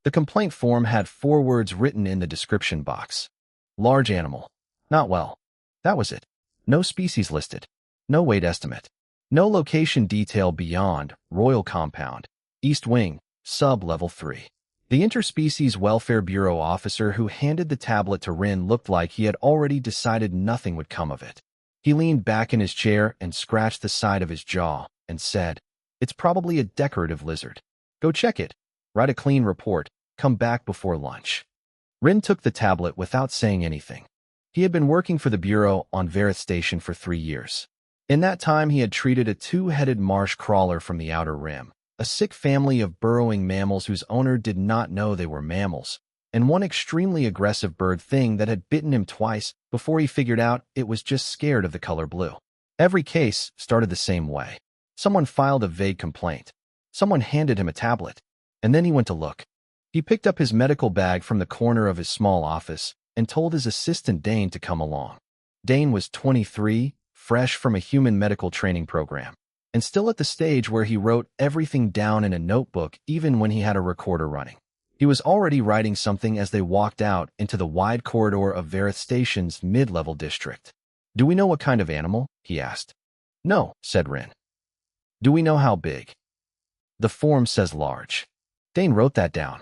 The complaint form had 4 words written in the description box. Large animal. Not well. That was it. No species listed. No weight estimate. No location detail beyond Royal Compound, East Wing, Sub-Level 3. The Interspecies Welfare Bureau officer who handed the tablet to Rin looked like he had already decided nothing would come of it. He leaned back in his chair and scratched the side of his jaw and said, "It's probably a decorative lizard. Go check it. Write a clean report. Come back before lunch." Rin took the tablet without saying anything. He had been working for the Bureau on Verith Station for 3 years. In that time, he had treated a 2-headed marsh crawler from the Outer Rim, a sick family of burrowing mammals whose owner did not know they were mammals, and one extremely aggressive bird thing that had bitten him twice before he figured out it was just scared of the color blue. Every case started the same way. Someone filed a vague complaint. Someone handed him a tablet, and then he went to look. He picked up his medical bag from the corner of his small office and told his assistant Dane to come along. Dane was 23, fresh from a human medical training program, and still at the stage where he wrote everything down in a notebook even when he had a recorder running. He was already writing something as they walked out into the wide corridor of Verith Station's mid-level district. "Do we know what kind of animal?" he asked. "No," said Rin. "Do we know how big?" "The form says large." Dane wrote that down.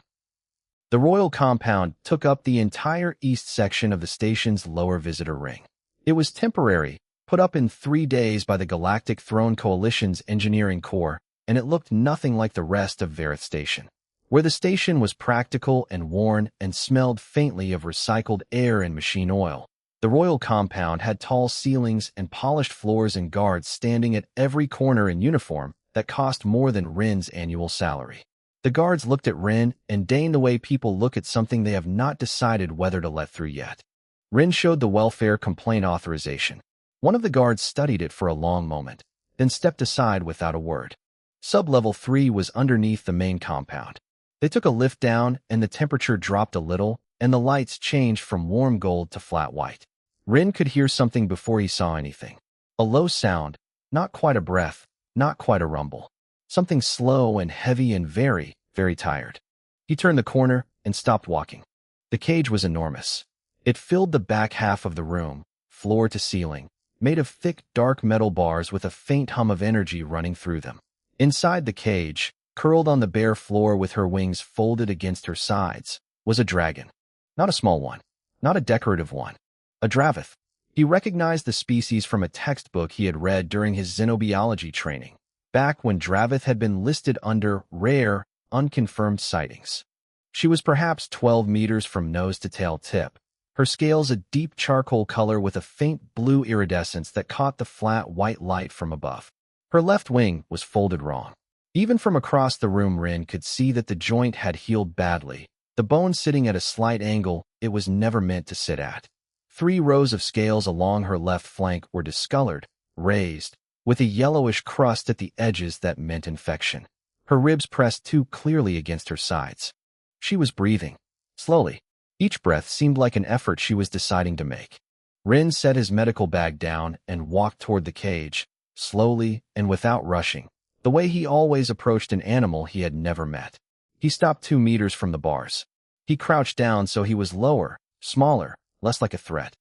The Royal Compound took up the entire east section of the station's lower visitor ring. It was temporary, put up in 3 days by the Galactic Throne Coalition's engineering corps, and it looked nothing like the rest of Verith Station. Where the station was practical and worn and smelled faintly of recycled air and machine oil, the Royal Compound had tall ceilings and polished floors and guards standing at every corner in uniform that cost more than Rin's annual salary. The guards looked at Rin and Dane the way people look at something they have not decided whether to let through yet. Rin showed the welfare complaint authorization. One of the guards studied it for a long moment, then stepped aside without a word. Sub-level 3 was underneath the main compound. They took a lift down, and the temperature dropped a little, and the lights changed from warm gold to flat white. Rin could hear something before he saw anything. A low sound, not quite a breath, not quite a rumble. Something slow and heavy and very, very tired. He turned the corner and stopped walking. The cage was enormous. It filled the back half of the room, floor to ceiling, made of thick, dark metal bars with a faint hum of energy running through them. Inside the cage, curled on the bare floor with her wings folded against her sides, was a dragon. Not a small one, not a decorative one. A Dravith. He recognized the species from a textbook he had read during his xenobiology training, back when Dravith had been listed under rare, unconfirmed sightings. She was perhaps 12 meters from nose to tail tip, her scales a deep charcoal color with a faint blue iridescence that caught the flat white light from above. Her left wing was folded wrong. Even from across the room, Rin could see that the joint had healed badly, the bone sitting at a slight angle it was never meant to sit at. 3 rows of scales along her left flank were discolored, raised, with a yellowish crust at the edges that meant infection. Her ribs pressed too clearly against her sides. She was breathing, slowly. Each breath seemed like an effort she was deciding to make. Rin set his medical bag down and walked toward the cage, slowly and without rushing, the way he always approached an animal he had never met. He stopped 2 meters from the bars. He crouched down so he was lower, smaller, less like a threat.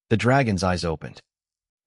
The dragon's eyes opened.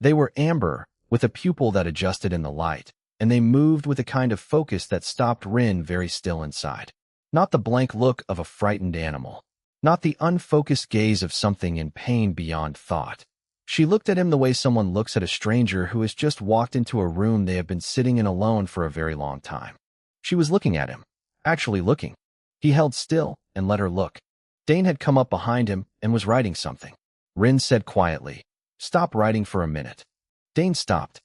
They were amber, with a pupil that adjusted in the light, and they moved with a kind of focus that stopped Rin very still inside. Not the blank look of a frightened animal. Not the unfocused gaze of something in pain beyond thought. She looked at him the way someone looks at a stranger who has just walked into a room they have been sitting in alone for a very long time. She was looking at him, actually looking. He held still and let her look. Dane had come up behind him and was writing something. Rin said quietly, "Stop writing for a minute." Dane stopped.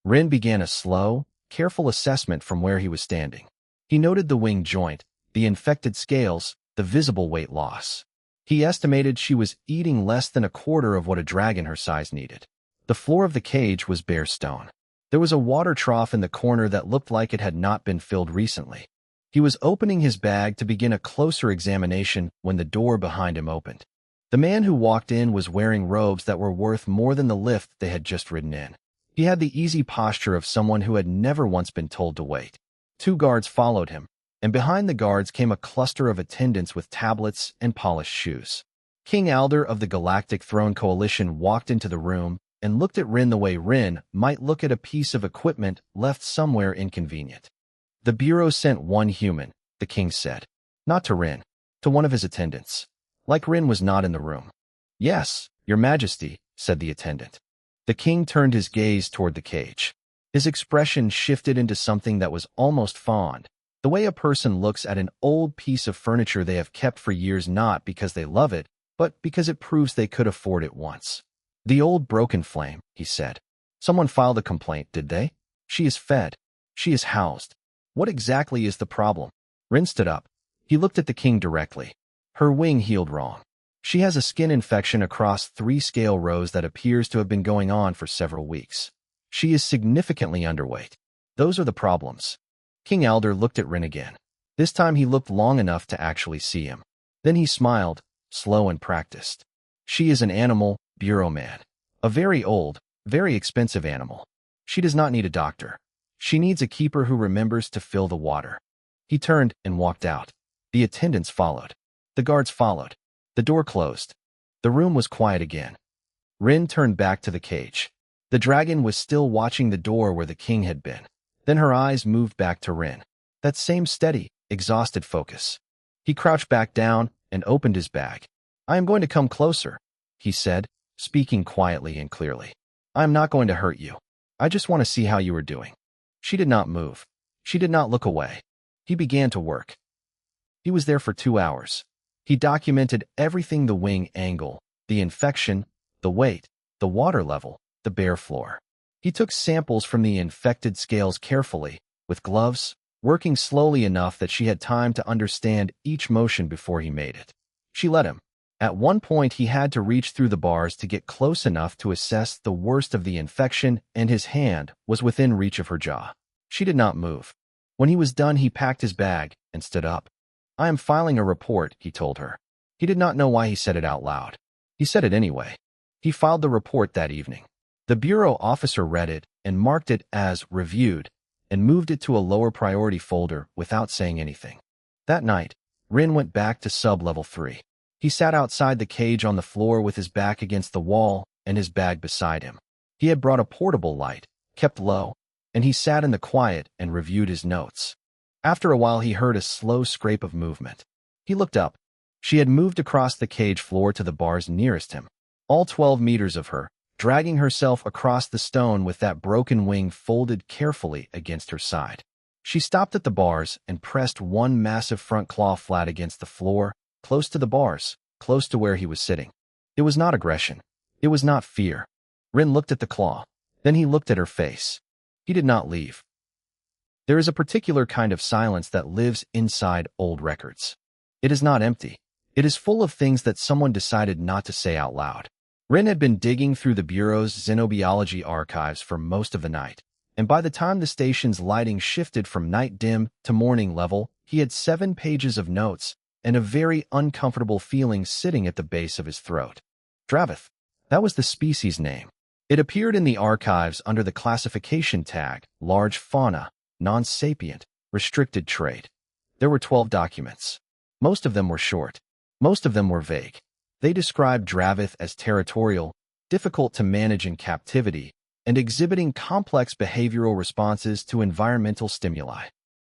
Rin began a slow, careful assessment from where he was standing. He noted the wing joint, the infected scales, the visible weight loss. He estimated she was eating less than a quarter of what a dragon her size needed. The floor of the cage was bare stone. There was a water trough in the corner that looked like it had not been filled recently. He was opening his bag to begin a closer examination when the door behind him opened. The man who walked in was wearing robes that were worth more than the lift they had just ridden in. He had the easy posture of someone who had never once been told to wait. 2 guards followed him, and behind the guards came a cluster of attendants with tablets and polished shoes. King Alder of the Galactic Throne Coalition walked into the room and looked at Rin the way Rin might look at a piece of equipment left somewhere inconvenient. The Bureau sent 1 human, the king said. Not to Rin, to one of his attendants. Like Rin was not in the room. Yes, Your Majesty, said the attendant. The king turned his gaze toward the cage. His expression shifted into something that was almost fond, the way a person looks at an old piece of furniture they have kept for years not because they love it, but because it proves they could afford it once. The old broken flame, he said. Someone filed a complaint, did they? She is fed. She is housed. What exactly is the problem? Rin stood up. He looked at the king directly. Her wing healed wrong. She has a skin infection across 3 scale rows that appears to have been going on for several weeks. She is significantly underweight. Those are the problems. King Alder looked at Rin again. This time he looked long enough to actually see him. Then he smiled, slow and practiced. She is an animal, Bureau man. A very old, very expensive animal. She does not need a doctor. She needs a keeper who remembers to fill the water. He turned and walked out. The attendants followed. The guards followed. The door closed. The room was quiet again. Rin turned back to the cage. The dragon was still watching the door where the king had been. Then her eyes moved back to Rin. That same steady, exhausted focus. He crouched back down and opened his bag. I am going to come closer, he said, speaking quietly and clearly. I am not going to hurt you. I just want to see how you are doing. She did not move. She did not look away. He began to work. He was there for 2 hours. He documented everything: the wing angle, the infection, the weight, the water level, the bare floor. He took samples from the infected scales carefully, with gloves, working slowly enough that she had time to understand each motion before he made it. She let him. At one point he had to reach through the bars to get close enough to assess the worst of the infection, and his hand was within reach of her jaw. She did not move. When he was done, he packed his bag and stood up. I am filing a report, he told her. He did not know why he said it out loud. He said it anyway. He filed the report that evening. The bureau officer read it and marked it as reviewed and moved it to a lower priority folder without saying anything. That night, Rin went back to sub-level 3. He sat outside the cage on the floor with his back against the wall and his bag beside him. He had brought a portable light, kept low, and he sat in the quiet and reviewed his notes. After a while he heard a slow scrape of movement. He looked up. She had moved across the cage floor to the bars nearest him. All 12 meters of her, dragging herself across the stone with that broken wing folded carefully against her side. She stopped at the bars and pressed one massive front claw flat against the floor, close to the bars, close to where he was sitting. It was not aggression. It was not fear. Rin looked at the claw. Then he looked at her face. He did not leave. There is a particular kind of silence that lives inside old records. It is not empty. It is full of things that someone decided not to say out loud. Rin had been digging through the Bureau's xenobiology archives for most of the night, and by the time the station's lighting shifted from night dim to morning level, he had 7 pages of notes and a very uncomfortable feeling sitting at the base of his throat. Dravith. That was the species name. It appeared in the archives under the classification tag, large fauna, non-sapient, restricted trait. There were 12 documents. Most of them were short. Most of them were vague. They described Dravith as territorial, difficult to manage in captivity, and exhibiting complex behavioral responses to environmental stimuli.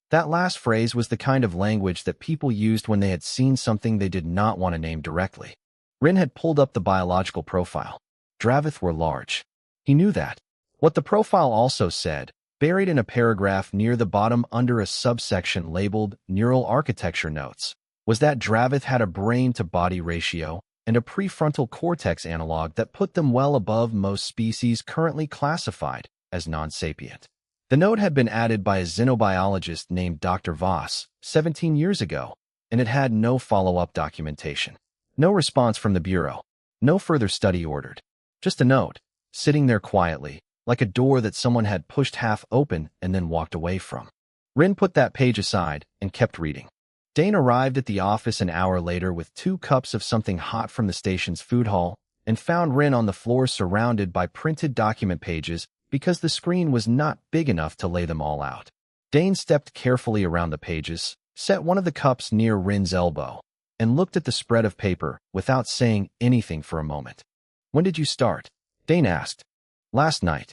That last phrase was the kind of language that people used when they had seen something they did not want to name directly. Rin had pulled up the biological profile. Dravith were large. He knew that. What the profile also said, buried in a paragraph near the bottom under a subsection labeled Neural Architecture Notes, was that Dravith had a brain-to-body ratio and a prefrontal cortex analog that put them well above most species currently classified as non-sapient. The note had been added by a xenobiologist named Dr. Voss 17 years ago, and it had no follow-up documentation. No response from the Bureau. No further study ordered. Just a note, sitting there quietly, like a door that someone had pushed half open and then walked away from. Rin put that page aside and kept reading. Dane arrived at the office an hour later with 2 cups of something hot from the station's food hall and found Rin on the floor surrounded by printed document pages because the screen was not big enough to lay them all out. Dane stepped carefully around the pages, set one of the cups near Rin's elbow, and looked at the spread of paper without saying anything for a moment. "When did you start?" Dane asked. "Last night."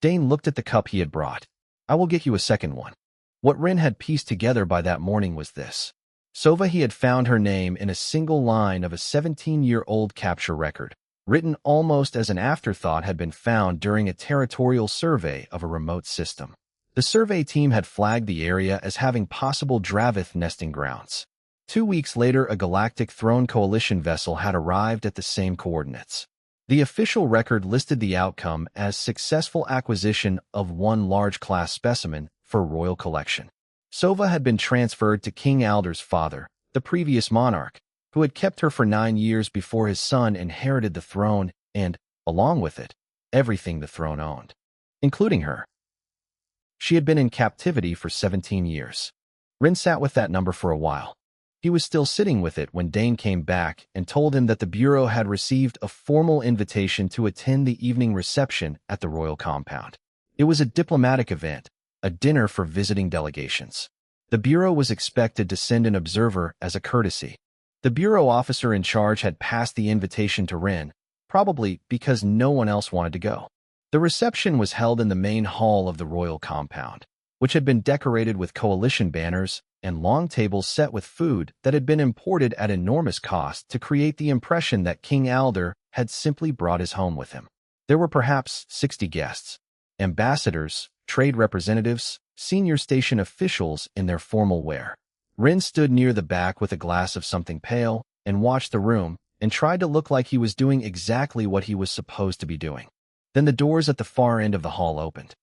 Dane looked at the cup he had brought. "I will get you a second one." What Rin had pieced together by that morning was this. Sova he had found her name in a single line of a 17-year-old capture record, written almost as an afterthought had been found during a territorial survey of a remote system. The survey team had flagged the area as having possible Dravith nesting grounds. 2 weeks later, a Galactic Throne Coalition vessel had arrived at the same coordinates. The official record listed the outcome as successful acquisition of one large-class specimen for royal collection. Sova had been transferred to King Alder's father, the previous monarch, who had kept her for 9 years before his son inherited the throne and, along with it, everything the throne owned, including her. She had been in captivity for 17 years. Rin sat with that number for a while. He was still sitting with it when Dane came back and told him that the Bureau had received a formal invitation to attend the evening reception at the royal compound. It was a diplomatic event, a dinner for visiting delegations. The Bureau was expected to send an observer as a courtesy. The Bureau officer in charge had passed the invitation to Rin, probably because no one else wanted to go. The reception was held in the main hall of the royal compound, which had been decorated with coalition banners and long tables set with food that had been imported at enormous cost to create the impression that King Alder had simply brought his home with him. There were perhaps 60 guests, ambassadors, trade representatives, senior station officials in their formal wear. Rin stood near the back with a glass of something pale and watched the room and tried to look like he was doing exactly what he was supposed to be doing. Then the doors at the far end of the hall opened.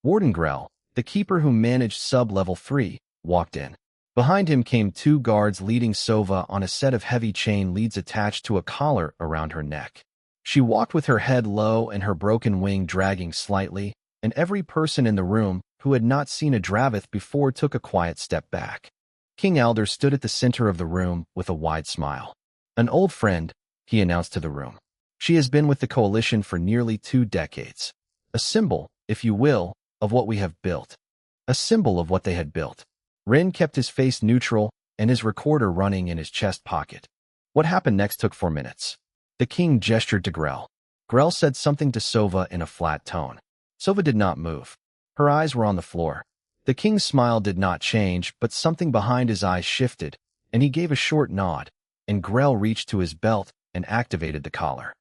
Warden Grell, the keeper who managed sub-level 3, walked in. Behind him came 2 guards leading Sova on a set of heavy chain leads attached to a collar around her neck. She walked with her head low and her broken wing dragging slightly, and every person in the room who had not seen a Dravith before took a quiet step back. King Alder stood at the center of the room with a wide smile. "An old friend," he announced to the room. "She has been with the Coalition for nearly 2 decades. A symbol, if you will, of what we have built." A symbol of what they had built. Rin kept his face neutral and his recorder running in his chest pocket. What happened next took 4 minutes. The king gestured to Grell. Grell said something to Sova in a flat tone. Sova did not move. Her eyes were on the floor. The king's smile did not change, but something behind his eyes shifted, and he gave a short nod, and Grell reached to his belt and activated the collar.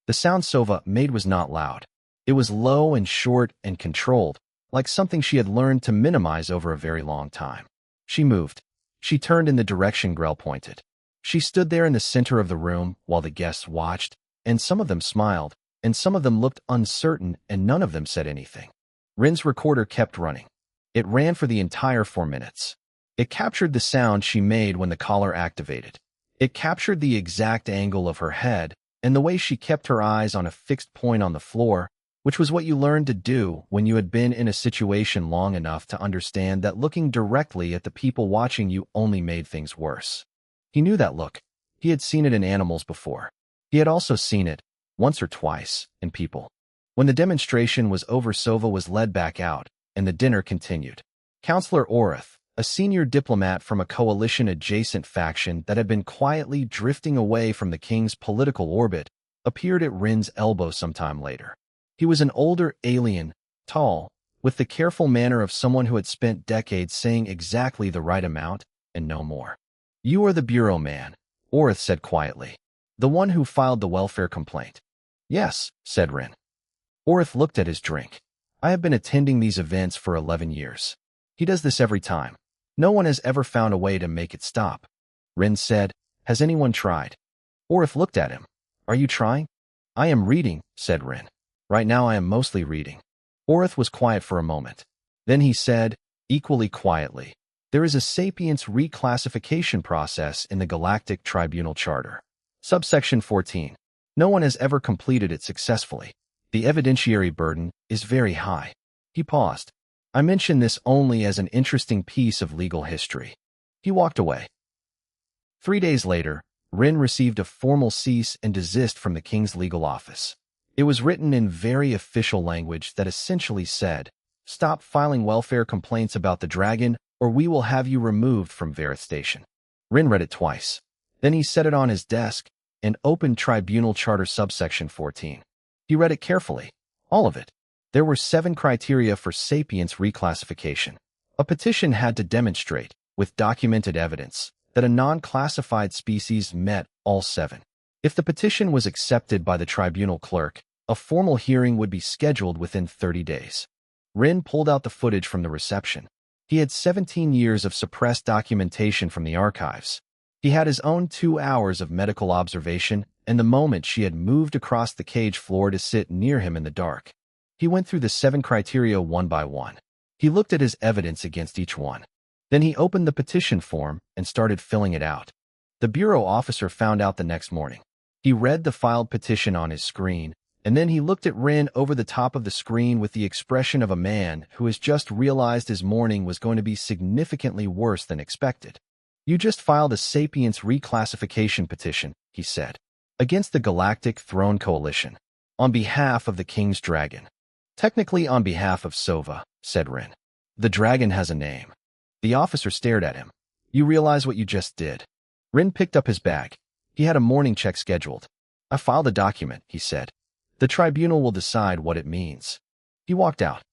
The sound Sova made was not loud. It was low and short and controlled, like something she had learned to minimize over a very long time. She moved. She turned in the direction Grell pointed. She stood there in the center of the room while the guests watched, and some of them smiled, and some of them looked uncertain, and none of them said anything. Rin's recorder kept running. It ran for the entire 4 minutes. It captured the sound she made when the collar activated. It captured the exact angle of her head and the way she kept her eyes on a fixed point on the floor, which was what you learned to do when you had been in a situation long enough to understand that looking directly at the people watching you only made things worse. He knew that look. He had seen it in animals before. He had also seen it, once or twice, in people. When the demonstration was over, Sova was led back out, and the dinner continued. Counselor Orith, a senior diplomat from a coalition-adjacent faction that had been quietly drifting away from the king's political orbit, appeared at Rin's elbow sometime later. He was an older alien, tall, with the careful manner of someone who had spent decades saying exactly the right amount and no more. "You are the Bureau man," Orith said quietly. "The one who filed the welfare complaint." "Yes," said Rin. Orith looked at his drink. "I have been attending these events for 11 years. He does this every time. No one has ever found a way to make it stop." Rin said, "Has anyone tried?" Orith looked at him. "Are you trying?" "I am reading," said Rin. "Right now I am mostly reading." Orith was quiet for a moment. Then he said, equally quietly, "There is a sapience reclassification process in the Galactic Tribunal Charter. Subsection 14. No one has ever completed it successfully. The evidentiary burden is very high." He paused. "I mention this only as an interesting piece of legal history." He walked away. 3 days later, Rin received a formal cease and desist from the king's legal office. It was written in very official language that essentially said, "Stop filing welfare complaints about the dragon, or we will have you removed from Vareth Station." Rin read it twice. Then he set it on his desk and opened Tribunal Charter subsection 14. He read it carefully, all of it. There were 7 criteria for sapience reclassification. A petition had to demonstrate, with documented evidence, that a non-classified species met all 7. If the petition was accepted by the tribunal clerk, a formal hearing would be scheduled within 30 days. Rin pulled out the footage from the reception. He had 17 years of suppressed documentation from the archives. He had his own 2 hours of medical observation and the moment she had moved across the cage floor to sit near him in the dark. He went through the 7 criteria one by one. He looked at his evidence against each one. Then he opened the petition form and started filling it out. The bureau officer found out the next morning. He read the filed petition on his screen, and then he looked at Rin over the top of the screen with the expression of a man who has just realized his morning was going to be significantly worse than expected. "You just filed a sapience reclassification petition," he said, "against the Galactic Throne Coalition, on behalf of the King's Dragon." "Technically on behalf of Sova," said Rin. "The dragon has a name." The officer stared at him. "You realize what you just did?" Rin picked up his bag. He had a morning check scheduled. "I filed a document," he said. "The tribunal will decide what it means." He walked out.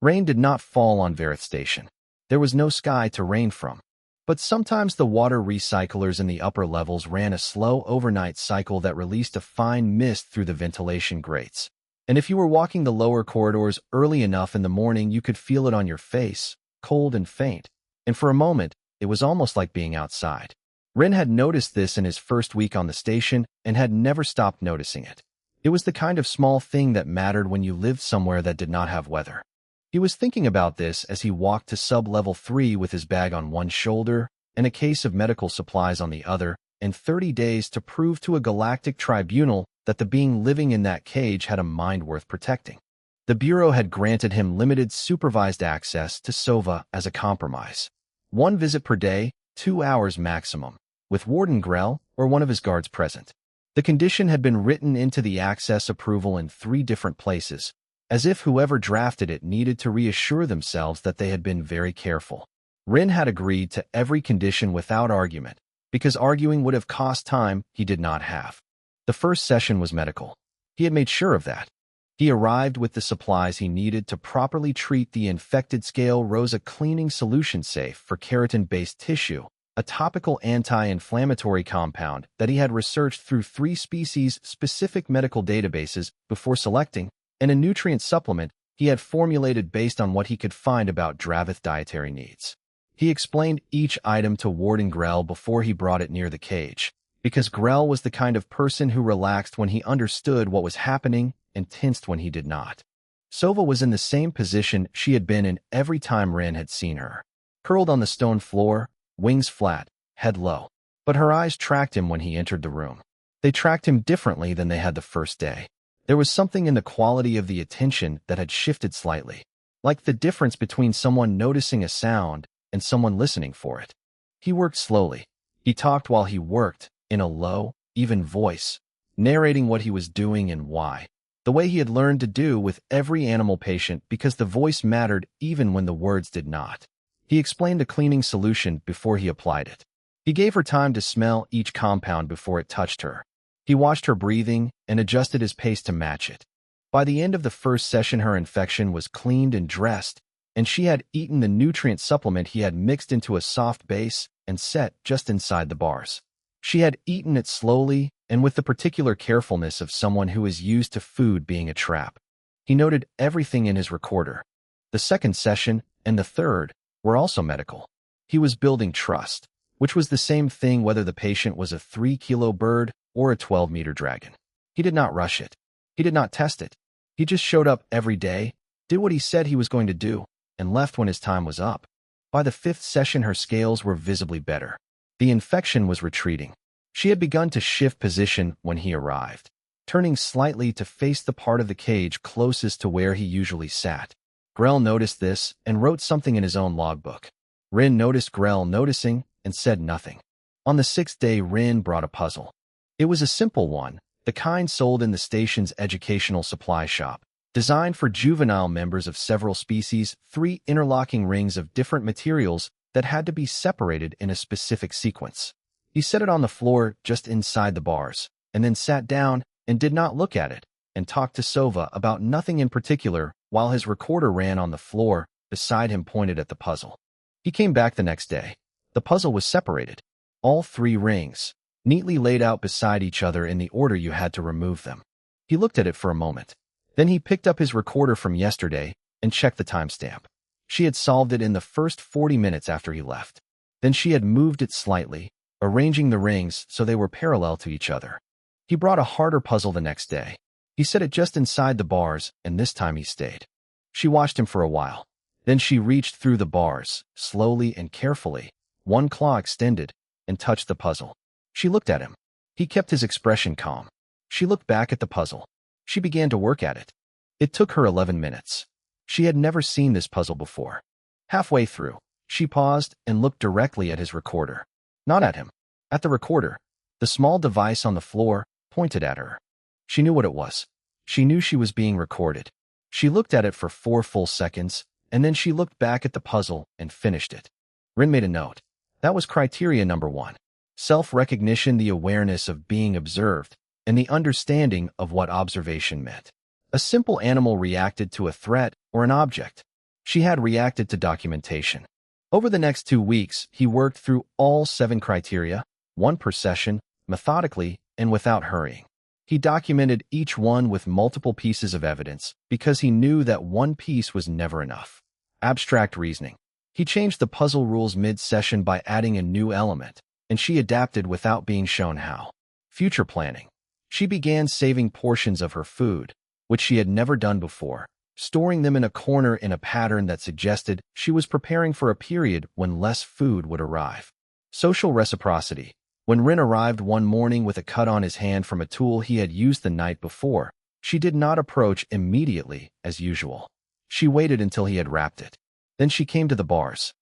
Rain did not fall on Vareth Station. There was no sky to rain from. But sometimes the water recyclers in the upper levels ran a slow overnight cycle that released a fine mist through the ventilation grates. And if you were walking the lower corridors early enough in the morning, you could feel it on your face, cold and faint. And for a moment, it was almost like being outside. Rin had noticed this in his first week on the station and had never stopped noticing it. It was the kind of small thing that mattered when you lived somewhere that did not have weather. He was thinking about this as he walked to sub-level 3 with his bag on one shoulder and a case of medical supplies on the other, and 30 days to prove to a galactic tribunal that the being living in that cage had a mind worth protecting. The Bureau had granted him limited supervised access to Sova as a compromise. 1 visit per day, 2 hours maximum, with Warden Grell or one of his guards present. The condition had been written into the access approval in 3 different places, as if whoever drafted it needed to reassure themselves that they had been very careful. Rin had agreed to every condition without argument, because arguing would have cost time he did not have. The first session was medical. He had made sure of that. He arrived with the supplies he needed to properly treat the infected scale Rosa cleaning solution safe for keratin-based tissue, a topical anti-inflammatory compound that he had researched through 3 species-specific medical databases before selecting, and a nutrient supplement he had formulated based on what he could find about Dravith dietary needs. He explained each item to Warden Grell before he brought it near the cage, because Grell was the kind of person who relaxed when he understood what was happening and tensed when he did not. Sova was in the same position she had been in every time Rin had seen her, curled on the stone floor, wings flat, head low. But her eyes tracked him when he entered the room. They tracked him differently than they had the first day. There was something in the quality of the attention that had shifted slightly, like the difference between someone noticing a sound and someone listening for it. He worked slowly. He talked while he worked, in a low, even voice, narrating what he was doing and why, the way he had learned to do with every animal patient because the voice mattered even when the words did not. He explained the cleaning solution before he applied it. He gave her time to smell each compound before it touched her. He watched her breathing and adjusted his pace to match it. By the end of the first session, her infection was cleaned and dressed, and she had eaten the nutrient supplement he had mixed into a soft base and set just inside the bars. She had eaten it slowly and with the particular carefulness of someone who is used to food being a trap. He noted everything in his recorder. The second session and the third were also medical. He was building trust, which was the same thing whether the patient was a 3-kilo bird or a 12-meter dragon. He did not rush it. He did not test it. He just showed up every day, did what he said he was going to do, and left when his time was up. By the 5th session, her scales were visibly better. The infection was retreating. She had begun to shift position when he arrived, turning slightly to face the part of the cage closest to where he usually sat. Grell noticed this and wrote something in his own logbook. Rin noticed Grell noticing and said nothing. On the 6th day, Rin brought a puzzle. It was a simple one, the kind sold in the station's educational supply shop. Designed for juvenile members of several species, 3 interlocking rings of different materials that had to be separated in a specific sequence. He set it on the floor just inside the bars, and then sat down and did not look at it, and talked to Sova about nothing in particular while his recorder ran on the floor beside him pointed at the puzzle. He came back the next day. The puzzle was separated. All 3 rings, neatly laid out beside each other in the order you had to remove them. He looked at it for a moment. Then he picked up his recorder from yesterday and checked the timestamp. She had solved it in the first 40 minutes after he left. Then she had moved it slightly, arranging the rings so they were parallel to each other. He brought a harder puzzle the next day. He set it just inside the bars, and this time he stayed. She watched him for a while. Then she reached through the bars, slowly and carefully, one claw extended, and touched the puzzle. She looked at him. He kept his expression calm. She looked back at the puzzle. She began to work at it. It took her 11 minutes. She had never seen this puzzle before. Halfway through, she paused and looked directly at his recorder. Not at him. At the recorder. The small device on the floor pointed at her. She knew what it was. She knew she was being recorded. She looked at it for 4 full seconds, and then she looked back at the puzzle and finished it. Rin made a note. That was criteria number 1. Self-recognition, the awareness of being observed, and the understanding of what observation meant. A simple animal reacted to a threat or an object. She had reacted to documentation. Over the next 2 weeks, he worked through all 7 criteria, 1 per session, methodically and without hurrying. He documented each one with multiple pieces of evidence because he knew that 1 piece was never enough. Abstract reasoning. He changed the puzzle rules mid-session by adding a new element, and she adapted without being shown how. Future planning. She began saving portions of her food, which she had never done before, storing them in a corner in a pattern that suggested she was preparing for a period when less food would arrive. Social reciprocity. When Rin arrived one morning with a cut on his hand from a tool he had used the night before, she did not approach immediately as usual. She waited until he had wrapped it. Then she came to the bars.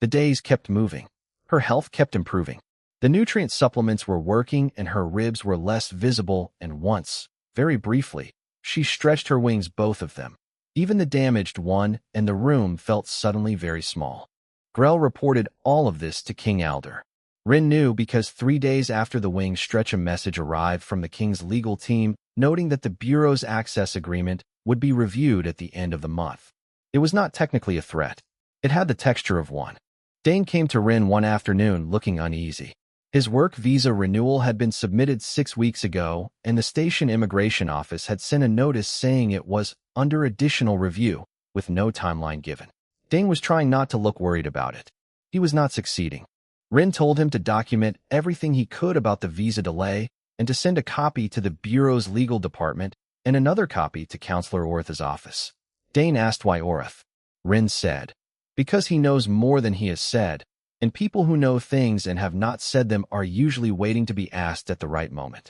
The days kept moving. Her health kept improving. The nutrient supplements were working and her ribs were less visible, and once, very briefly, she stretched her wings, both of them. Even the damaged one, and the room felt suddenly very small. Grell reported all of this to King Alder. Rin knew because 3 days after the wings stretch a message arrived from the king's legal team noting that the Bureau's access agreement would be reviewed at the end of the month. It was not technically a threat. It had the texture of one. Dane came to Rin one afternoon looking uneasy. His work visa renewal had been submitted 6 weeks ago, and the station immigration office had sent a notice saying it was under additional review, with no timeline given. Dane was trying not to look worried about it. He was not succeeding. Rin told him to document everything he could about the visa delay and to send a copy to the Bureau's legal department and another copy to Counselor Ortha's office. Dane asked why Orth. Rin said, because he knows more than he has said, and people who know things and have not said them are usually waiting to be asked at the right moment.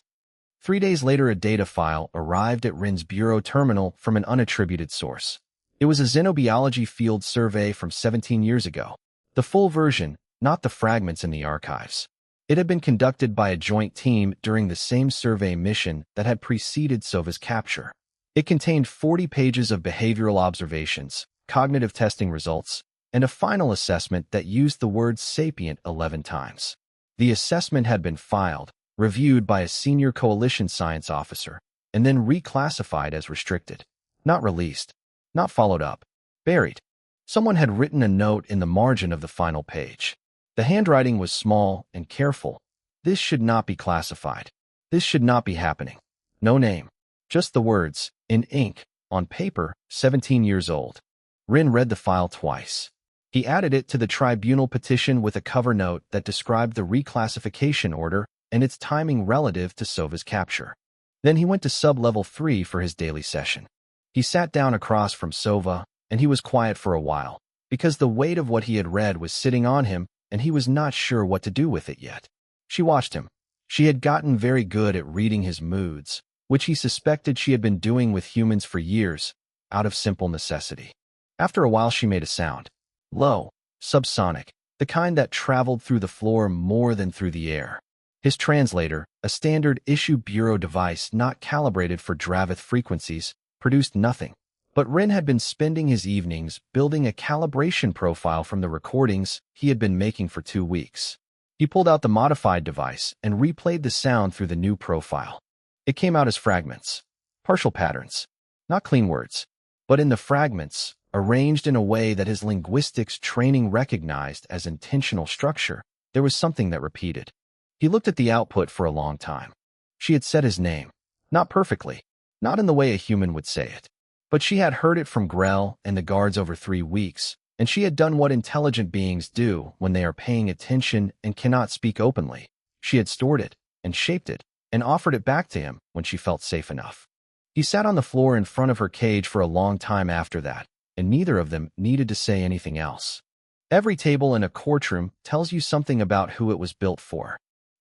3 days later, a data file arrived at Rin's Bureau terminal from an unattributed source. It was a xenobiology field survey from 17 years ago. The full version, not the fragments in the archives. It had been conducted by a joint team during the same survey mission that had preceded Sova's capture. It contained 40 pages of behavioral observations, cognitive testing results, and a final assessment that used the word sapient 11 times. The assessment had been filed, reviewed by a senior coalition science officer, and then reclassified as restricted. Not released. Not followed up. Buried. Someone had written a note in the margin of the final page. The handwriting was small and careful. This should not be classified. This should not be happening. No name. Just the words, in ink, on paper, 17 years old. Rin read the file twice. He added it to the tribunal petition with a cover note that described the reclassification order and its timing relative to Sova's capture. Then he went to sub-level 3 for his daily session. He sat down across from Sova, and he was quiet for a while, because the weight of what he had read was sitting on him, and he was not sure what to do with it yet. She watched him. She had gotten very good at reading his moods, which he suspected she had been doing with humans for years, out of simple necessity. After a while she made a sound. Low, subsonic, the kind that traveled through the floor more than through the air. His translator, a standard-issue Bureau device not calibrated for Dravith frequencies, produced nothing. But Rin had been spending his evenings building a calibration profile from the recordings he had been making for 2 weeks. He pulled out the modified device and replayed the sound through the new profile. It came out as fragments, partial patterns, not clean words, but in the fragments, arranged in a way that his linguistics training recognized as intentional structure, there was something that repeated. He looked at the output for a long time. She had said his name, not perfectly, not in the way a human would say it. But she had heard it from Grell and the guards over 3 weeks, and she had done what intelligent beings do when they are paying attention and cannot speak openly. She had stored it, and shaped it, and offered it back to him when she felt safe enough. He sat on the floor in front of her cage for a long time after that, and neither of them needed to say anything else. Every table in a courtroom tells you something about who it was built for.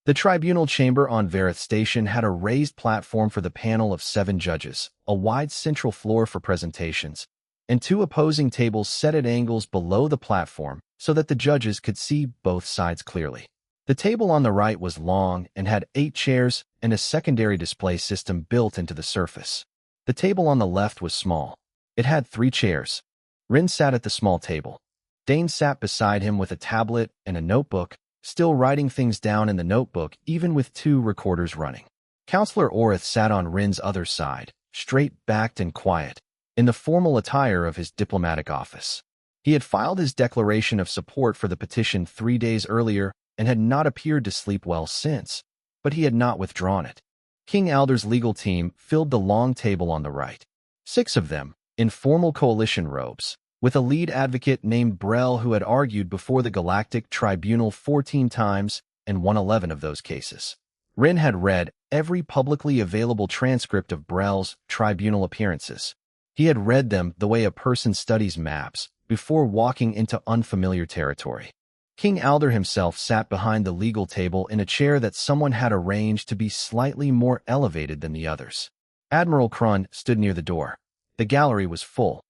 The tribunal chamber on Vareth Station had a raised platform for the panel of 7 judges, a wide central floor for presentations, and 2 opposing tables set at angles below the platform so that the judges could see both sides clearly. The table on the right was long and had 8 chairs and a secondary display system built into the surface. The table on the left was small. It had 3 chairs. Rin sat at the small table. Dane sat beside him with a tablet and a notebook, still writing things down in the notebook even with 2 recorders running. Counselor Orith sat on Rin's other side, straight-backed and quiet, in the formal attire of his diplomatic office. He had filed his declaration of support for the petition 3 days earlier and had not appeared to sleep well since, but he had not withdrawn it. King Alder's legal team filled the long table on the right. 6 of them, in formal coalition robes, with a lead advocate named Brell who had argued before the Galactic Tribunal 14 times and won 11 of those cases. Rin had read every publicly available transcript of Brell's tribunal appearances. He had read them the way a person studies maps before walking into unfamiliar territory. King Alder himself sat behind the legal table in a chair that someone had arranged to be slightly more elevated than the others. Admiral Krun stood near the door. The gallery was full.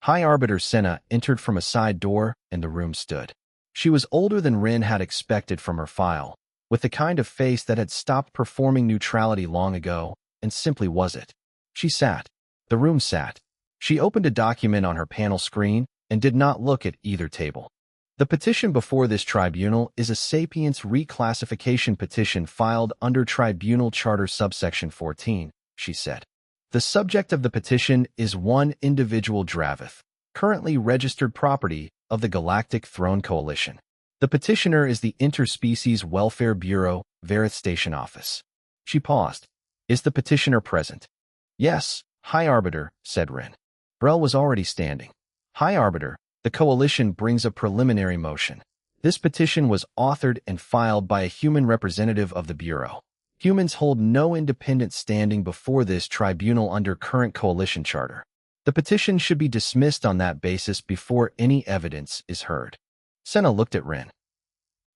High Arbiter Senna entered from a side door, and the room stood. She was older than Rin had expected from her file, with the kind of face that had stopped performing neutrality long ago, and simply was it. She sat. The room sat. She opened a document on her panel screen and did not look at either table. The petition before this tribunal is a sapience reclassification petition filed under Tribunal Charter subsection 14, she said. The subject of the petition is one individual Dravith, currently registered property of the Galactic Throne Coalition. The petitioner is the Interspecies Welfare Bureau, Vareth Station Office. She paused. Is the petitioner present? Yes, High Arbiter, said Rin. Brell was already standing. High Arbiter, the Coalition brings a preliminary motion. This petition was authored and filed by a human representative of the Bureau. Humans hold no independent standing before this tribunal under current coalition charter. The petition should be dismissed on that basis before any evidence is heard. Senna looked at Rin.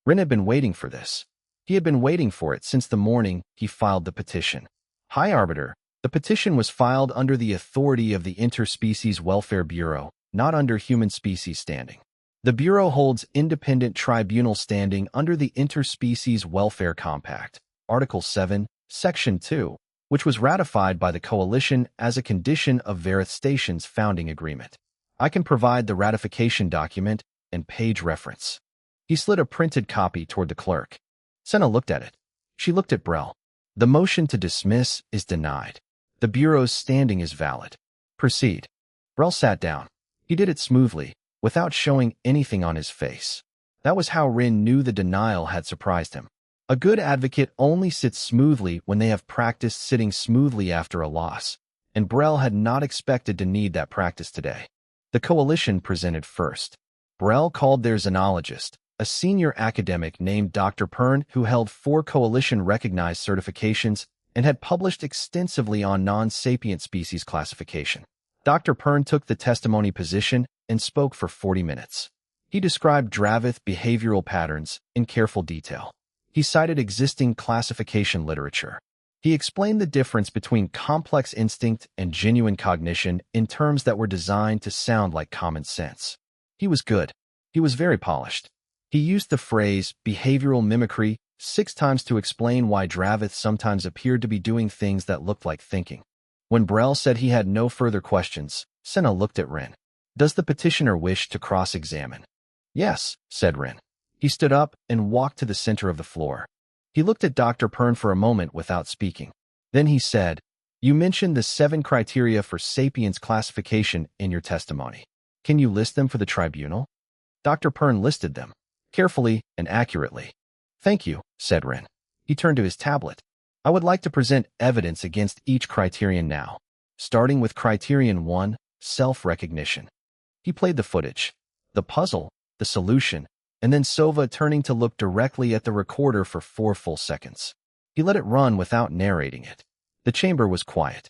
Rin had been waiting for this. He had been waiting for it since the morning he filed the petition. High Arbiter, the petition was filed under the authority of the Interspecies Welfare Bureau, not under human species standing. The Bureau holds independent tribunal standing under the Interspecies Welfare Compact, Article 7, Section 2, which was ratified by the Coalition as a condition of Vareth Station's founding agreement. I can provide the ratification document and page reference. He slid a printed copy toward the clerk. Senna looked at it. She looked at Brell. The motion to dismiss is denied. The Bureau's standing is valid. Proceed. Brell sat down. He did it smoothly, without showing anything on his face. That was how Rin knew the denial had surprised him. A good advocate only sits smoothly when they have practiced sitting smoothly after a loss, and Brell had not expected to need that practice today. The Coalition presented first. Brell called their xenologist, a senior academic named Dr. Pern who held 4 Coalition-recognized certifications and had published extensively on non-sapient species classification. Dr. Pern took the testimony position and spoke for 40 minutes. He described Dravith behavioral patterns in careful detail. He cited existing classification literature. He explained the difference between complex instinct and genuine cognition in terms that were designed to sound like common sense. He was good. He was very polished. He used the phrase behavioral mimicry 6 times to explain why Dravith sometimes appeared to be doing things that looked like thinking. When Brel said he had no further questions, Senna looked at Rin. Does the petitioner wish to cross-examine? Yes, said Rin. He stood up and walked to the center of the floor. He looked at Dr. Pern for a moment without speaking. Then he said, You mentioned the 7 criteria for sapience classification in your testimony. Can you list them for the tribunal? Dr. Pern listed them, carefully and accurately. Thank you, said Rin. He turned to his tablet. I would like to present evidence against each criterion now, starting with criterion 1, self-recognition. He played the footage, the puzzle, the solution, and then Sova turning to look directly at the recorder for 4 full seconds. He let it run without narrating it. The chamber was quiet.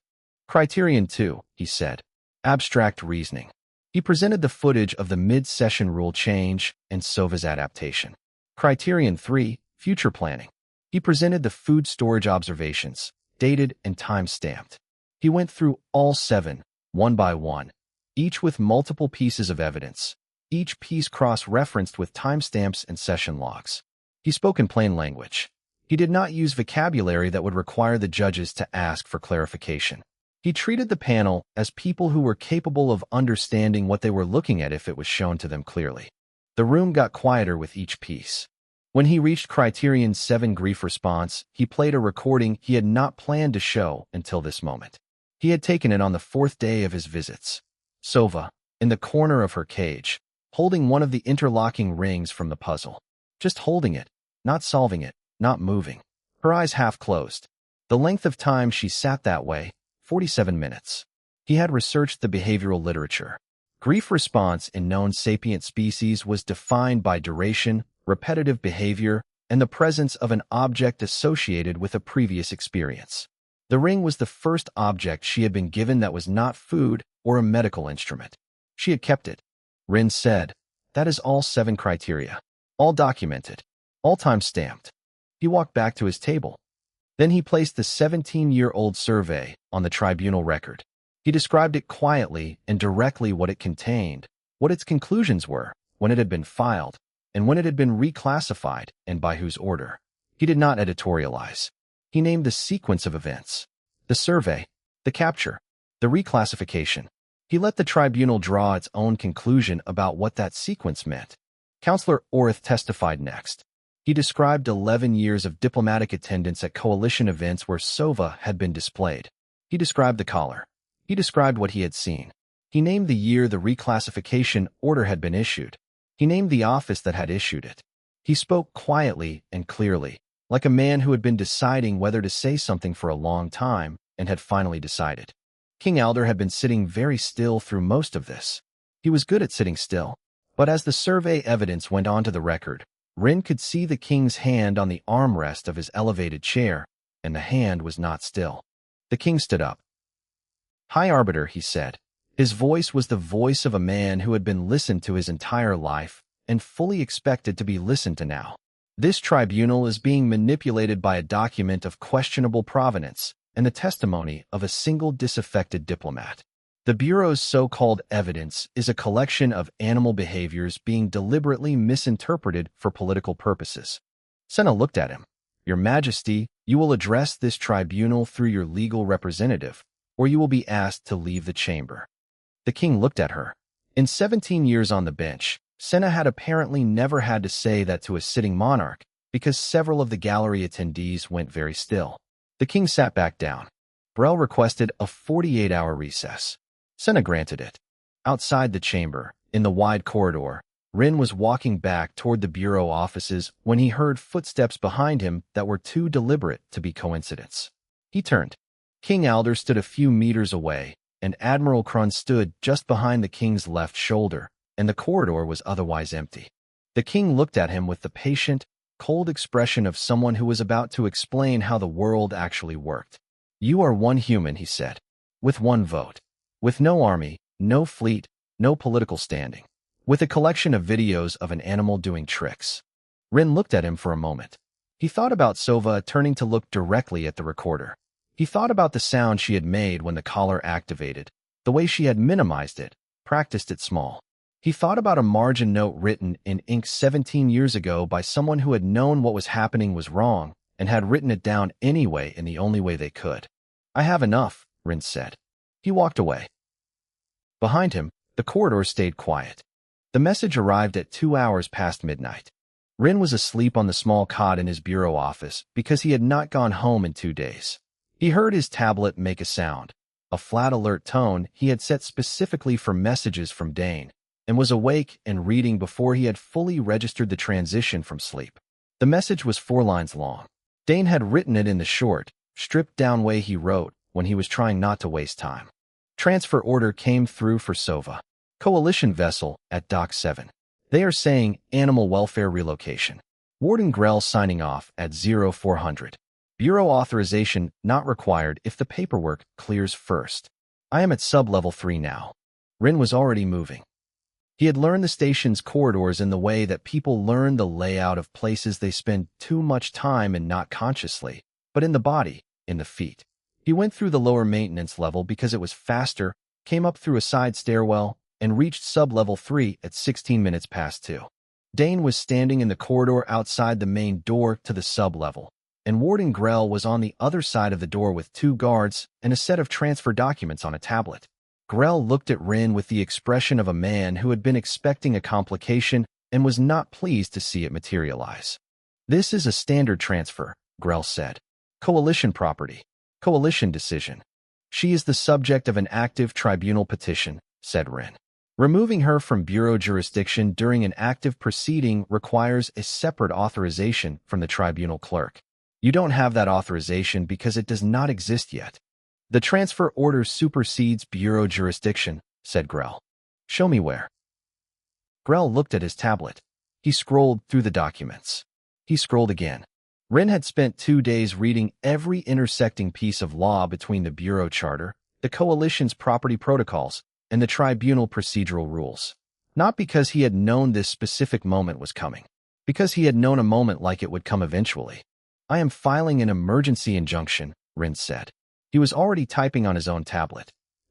Criterion 2, he said, abstract reasoning. He presented the footage of the mid-session rule change and Sova's adaptation. Criterion 3, future planning. He presented the food storage observations, dated and time-stamped. He went through all 7, one by one, each with multiple pieces of evidence, each piece cross-referenced with timestamps and session logs. He spoke in plain language. He did not use vocabulary that would require the judges to ask for clarification. He treated the panel as people who were capable of understanding what they were looking at if it was shown to them clearly. The room got quieter with each piece. When he reached Criterion 7 grief response, he played a recording he had not planned to show until this moment. He had taken it on the 4th day of his visits. Sova, in the corner of her cage, holding one of the interlocking rings from the puzzle. Just holding it, not solving it, not moving. Her eyes half closed. The length of time she sat that way, 47 minutes. He had researched the behavioral literature. Grief response in known sapient species was defined by duration, repetitive behavior, and the presence of an object associated with a previous experience. The ring was the first object she had been given that was not food or a medical instrument. She had kept it. Rin said, that is all 7 criteria. All documented. All time-stamped. He walked back to his table. Then he placed the 17-year-old survey on the tribunal record. He described it quietly and directly what it contained, what its conclusions were, when it had been filed, and when it had been reclassified and by whose order. He did not editorialize. He named the sequence of events, the survey, the capture, the reclassification. He let the tribunal draw its own conclusion about what that sequence meant. Counselor Orth testified next. He described 11 years of diplomatic attendance at coalition events where Sova had been displayed. He described the collar. He described what he had seen. He named the year the reclassification order had been issued. He named the office that had issued it. He spoke quietly and clearly, like a man who had been deciding whether to say something for a long time and had finally decided. King Alder had been sitting very still through most of this. He was good at sitting still. But as the survey evidence went onto the record, Rin could see the king's hand on the armrest of his elevated chair, and the hand was not still. The king stood up. High Arbiter, he said. His voice was the voice of a man who had been listened to his entire life and fully expected to be listened to now. This tribunal is being manipulated by a document of questionable provenance and the testimony of a single disaffected diplomat. The Bureau's so-called evidence is a collection of animal behaviors being deliberately misinterpreted for political purposes. Senna looked at him. Your Majesty, you will address this tribunal through your legal representative, or you will be asked to leave the chamber. The king looked at her. In 17 years on the bench, Senna had apparently never had to say that to a sitting monarch, because several of the gallery attendees went very still. The king sat back down. Brel requested a 48-hour recess. Senna granted it. Outside the chamber, in the wide corridor, Rin was walking back toward the bureau offices when he heard footsteps behind him that were too deliberate to be coincidence. He turned. King Alder stood a few meters away, and Admiral Krun stood just behind the king's left shoulder, and the corridor was otherwise empty. The king looked at him with the patient, cold expression of someone who was about to explain how the world actually worked. You are one human, he said, with one vote. With no army, no fleet, no political standing. With a collection of videos of an animal doing tricks. Rin looked at him for a moment. He thought about Sova turning to look directly at the recorder. He thought about the sound she had made when the collar activated, the way she had minimized it, practiced it small. He thought about a margin note written in ink 17 years ago by someone who had known what was happening was wrong and had written it down anyway in the only way they could. I have enough, Rin said. He walked away. Behind him, the corridor stayed quiet. The message arrived at 2 hours past midnight. Rin was asleep on the small cot in his bureau office because he had not gone home in 2 days. He heard his tablet make a sound, a flat alert tone he had set specifically for messages from Dane, and was awake and reading before he had fully registered the transition from sleep. The message was 4 lines long. Dane had written it in the short, stripped-down way he wrote when he was trying not to waste time. Transfer order came through for Sova. Coalition vessel at Dock 7. They are saying animal welfare relocation. Warden Grell signing off at 0400. Bureau authorization not required if the paperwork clears first. I am at sub-level 3 now. Rin was already moving. He had learned the station's corridors in the way that people learn the layout of places they spend too much time in, not consciously, but in the body, in the feet. He went through the lower maintenance level because it was faster, came up through a side stairwell, and reached sub-level 3 at 16 minutes past 2. Dane was standing in the corridor outside the main door to the sub-level, and Warden Grell was on the other side of the door with 2 guards and a set of transfer documents on a tablet. Grell looked at Rin with the expression of a man who had been expecting a complication and was not pleased to see it materialize. This is a standard transfer, Grell said. Coalition property. Coalition decision. She is the subject of an active tribunal petition, said Rin. Removing her from Bureau jurisdiction during an active proceeding requires a separate authorization from the tribunal clerk. You don't have that authorization because it does not exist yet. The transfer order supersedes Bureau jurisdiction, said Grell. Show me where. Grell looked at his tablet. He scrolled through the documents. He scrolled again. Rin had spent 2 days reading every intersecting piece of law between the Bureau Charter, the Coalition's property protocols, and the tribunal procedural rules. Not because he had known this specific moment was coming, because he had known a moment like it would come eventually. I am filing an emergency injunction, Rin said. He was already typing on his own tablet.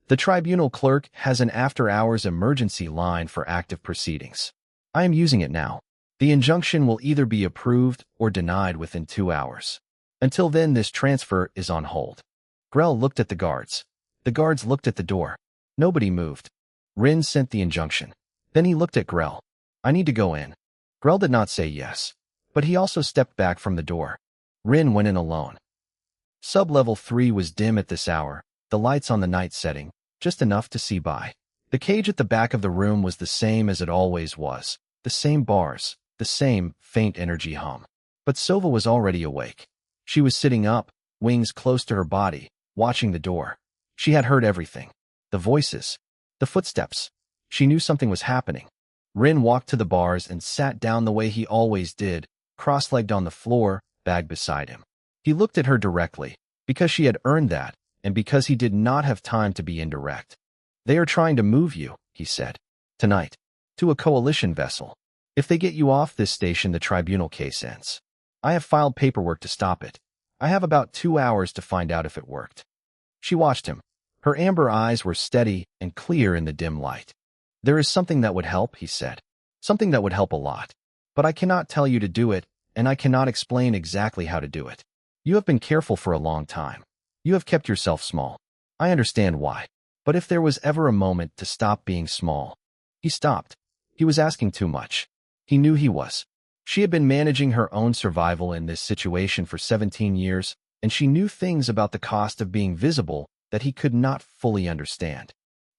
The tribunal clerk has an after-hours emergency line for active proceedings. I am using it now. The injunction will either be approved or denied within 2 hours. Until then, this transfer is on hold. Grell looked at the guards. The guards looked at the door. Nobody moved. Rin sent the injunction. Then he looked at Grell. I need to go in. Grell did not say yes, but he also stepped back from the door. Rin went in alone. Sub-level 3 was dim at this hour, the lights on the night setting, just enough to see by. The cage at the back of the room was the same as it always was, the same bars, the same faint energy hum. But Sova was already awake. She was sitting up, wings close to her body, watching the door. She had heard everything. The voices, the footsteps. She knew something was happening. Rin walked to the bars and sat down the way he always did, cross-legged on the floor, bag beside him. He looked at her directly, because she had earned that, and because he did not have time to be indirect. They are trying to move you, he said. Tonight. To a coalition vessel. If they get you off this station, the tribunal case ends. I have filed paperwork to stop it. I have about 2 hours to find out if it worked. She watched him. Her amber eyes were steady and clear in the dim light. There is something that would help, he said. Something that would help a lot. But I cannot tell you to do it, and I cannot explain exactly how to do it. You have been careful for a long time. You have kept yourself small. I understand why. But if there was ever a moment to stop being small, he stopped. He was asking too much. He knew he was. She had been managing her own survival in this situation for 17 years, and she knew things about the cost of being visible that he could not fully understand.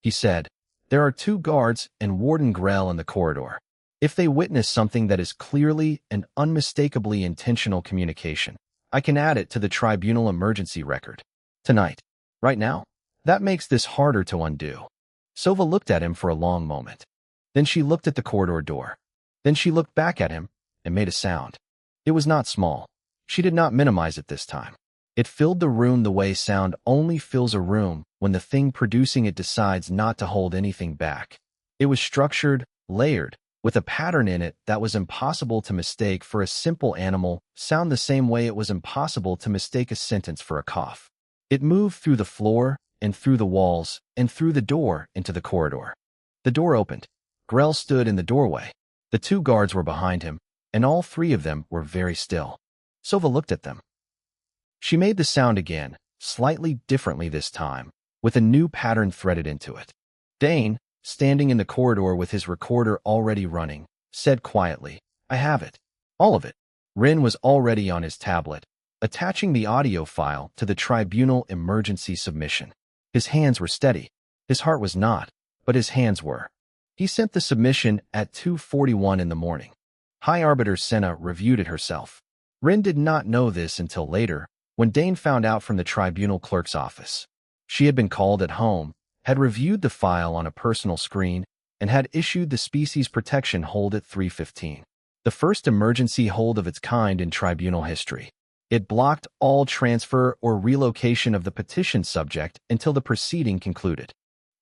He said, There are 2 guards and Warden Grell in the corridor. If they witness something that is clearly and unmistakably intentional communication, I can add it to the tribunal emergency record. Tonight. Right now? That makes this harder to undo. Sova looked at him for a long moment. Then she looked at the corridor door. Then she looked back at him and made a sound. It was not small. She did not minimize it this time. It filled the room the way sound only fills a room when the thing producing it decides not to hold anything back. It was structured, layered, with a pattern in it that was impossible to mistake for a simple animal sound the same way it was impossible to mistake a sentence for a cough. It moved through the floor and through the walls and through the door into the corridor. The door opened. Grell stood in the doorway. The two guards were behind him, and all three of them were very still. Sova looked at them. She made the sound again, slightly differently this time, with a new pattern threaded into it. Dane, standing in the corridor with his recorder already running, said quietly, "I have it. All of it." Rin was already on his tablet, attaching the audio file to the tribunal emergency submission. His hands were steady. His heart was not, but his hands were. He sent the submission at 2:41 in the morning. High Arbiter Senna reviewed it herself. Rin did not know this until later, when Dane found out from the tribunal clerk's office. She had been called at home, had reviewed the file on a personal screen, and had issued the species protection hold at 3:15. The first emergency hold of its kind in tribunal history. It blocked all transfer or relocation of the petition subject until the proceeding concluded.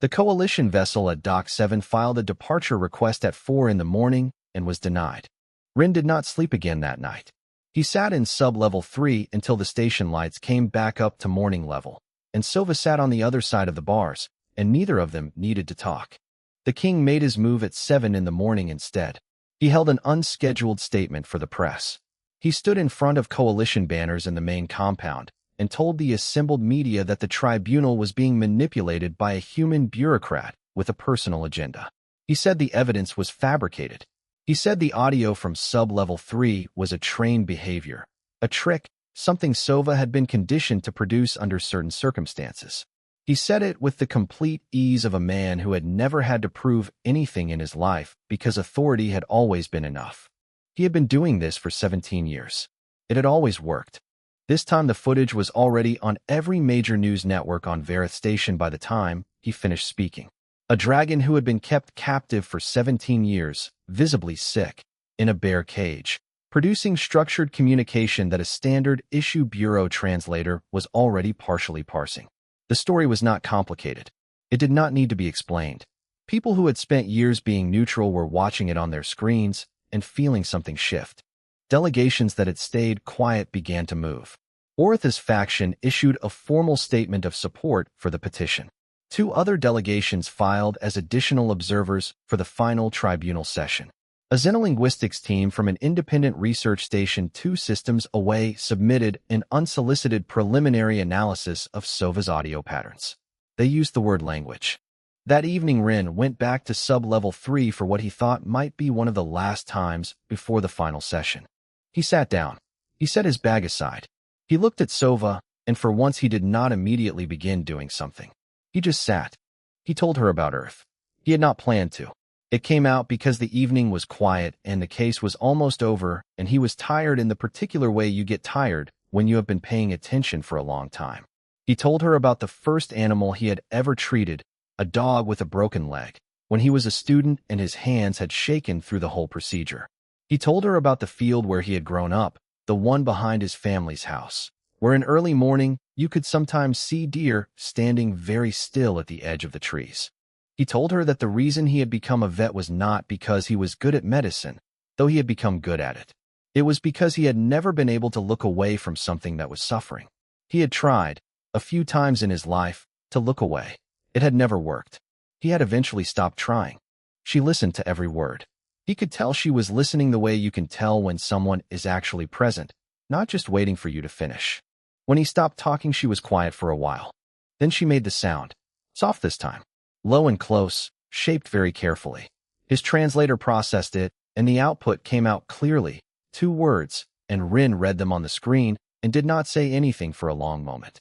The coalition vessel at Dock 7 filed a departure request at 4 in the morning and was denied. Rin did not sleep again that night. He sat in sub-level 3 until the station lights came back up to morning level, and Sova sat on the other side of the bars, and neither of them needed to talk. The king made his move at 7 in the morning instead. He held an unscheduled statement for the press. He stood in front of coalition banners in the main compound and told the assembled media that the tribunal was being manipulated by a human bureaucrat with a personal agenda. He said the evidence was fabricated. He said the audio from sub-level 3 was a trained behavior, a trick, something Sova had been conditioned to produce under certain circumstances. He said it with the complete ease of a man who had never had to prove anything in his life because authority had always been enough. He had been doing this for 17 years. It had always worked. This time the footage was already on every major news network on Vareth Station by the time he finished speaking. A dragon who had been kept captive for 17 years, visibly sick, in a bear cage, producing structured communication that a standard issue bureau translator was already partially parsing. The story was not complicated. It did not need to be explained. People who had spent years being neutral were watching it on their screens and feeling something shift. Delegations that had stayed quiet began to move. Ortha's faction issued a formal statement of support for the petition. 2 other delegations filed as additional observers for the final tribunal session. A xenolinguistics team from an independent research station 2 systems away submitted an unsolicited preliminary analysis of Sova's audio patterns. They used the word language. That evening Rin went back to sub-level 3 for what he thought might be one of the last times before the final session. He sat down. He set his bag aside. He looked at Sova, and for once he did not immediately begin doing something. He just sat. He told her about Earth. He had not planned to. It came out because the evening was quiet and the case was almost over, and he was tired in the particular way you get tired when you have been paying attention for a long time. He told her about the first animal he had ever treated, a dog with a broken leg, when he was a student and his hands had shaken through the whole procedure. He told her about the field where he had grown up, the one behind his family's house, where in early morning you could sometimes see deer standing very still at the edge of the trees. He told her that the reason he had become a vet was not because he was good at medicine, though he had become good at it. It was because he had never been able to look away from something that was suffering. He had tried, a few times in his life, to look away. It had never worked. He had eventually stopped trying. She listened to every word. He could tell she was listening the way you can tell when someone is actually present, not just waiting for you to finish. When he stopped talking, she was quiet for a while. Then she made the sound. Soft this time. Low and close, shaped very carefully. His translator processed it, and the output came out clearly. 2 words, and Rin read them on the screen and did not say anything for a long moment.